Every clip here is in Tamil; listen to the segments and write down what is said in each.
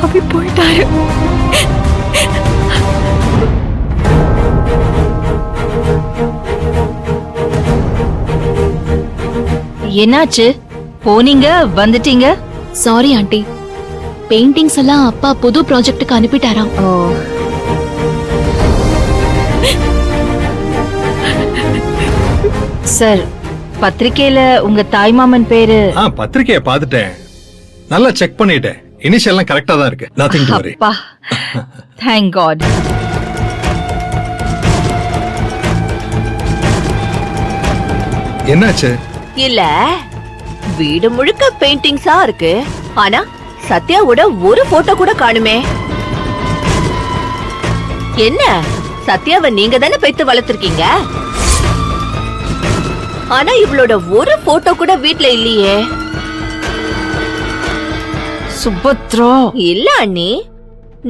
அபி போயிட்டாரு. என்னாச்சு? போனீங்க வந்துட்டீங்க? சாரி ஆண்டி, பெயிண்டிங்ஸ் எல்லாம் அப்பா புது ப்ராஜெக்ட்டுக்கு அனுப்பிட்டாராம். ஓ, சார், பத்திரிக்கையில உங்க தாய்மாமன் பேரு? பத்திரிக்கைய பாத்துட்டேன், நல்லா செக் பண்ணிட்டேன். இனிஷியல்லாம் கரெக்டா தான் இருக்கு. Nothing to worry. அப்பா, தேங்க் காட். என்னாச்சு? இல்ல, வீடு முழுக்க பெயிண்டிங்ஸா இருக்கு. ஆனா சத்யாவோட ஒரு போட்டோ கூட காணுமே. என்ன, சத்யாவை நீங்க தானே பெத்து வளர்த்திருக்கீங்க. ஆனா இவளோட ஒரு போட்டோ கூட வீட்ல இல்லையே. சுபத்ரா, இல்ல அண்ணி,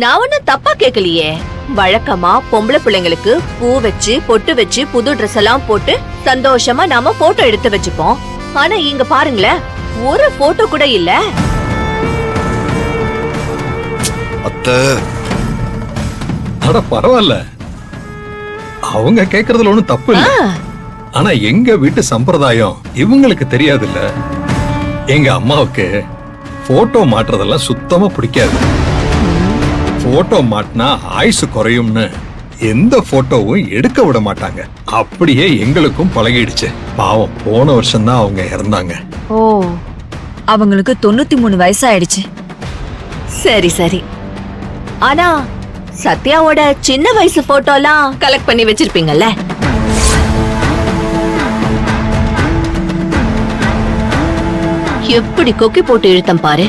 நான் ஒன்னும் தப்பா கேக்கலையே. வழக்கமா பொம்பளை பிள்ளைங்களுக்கு பூ வச்சு பொட்டு வச்சு புது ட்ரெஸ் எல்லாம் போட்டு சந்தோஷமா நாம போட்டோ எடுத்து வச்சுப்போம். ஆனா இங்க பாருங்களேன், ஒரு போட்டோ கூட இல்ல. அத்தை, அட பரவாயில்ல, அவங்க கேக்குறதுல ஒண்ணும் தப்பு இல்ல. ஆனா எங்க வீட்டு சம்பிரதாயம் இவங்களுக்கு தெரியாதுல்ல. எங்க அம்மாவுக்கு போட்டோ மாட்டுறதெல்லாம் சுத்தமா பிடிக்காது. போட்டோ மாட்டினா ஆயுசு குறையும்னு எந்த போட்டோவும் எடுக்க விட மாட்டாங்க. அப்படியே எங்களுக்கும் பழகிடுச்சு. பாவம், போன வருஷம் தான் அவங்க இறந்தாங்க. ஓ, அவங்களுக்கு 93 வயசாயிடுச்சு. சரி சரி. ஆனா சத்யாவோட சின்ன வயசு போட்டோலாம் கலெக்ட் பண்ணி வச்சிருப்பீங்கல்ல? எப்படி கொக்கி போட்டு இழுத்தம் பாரு.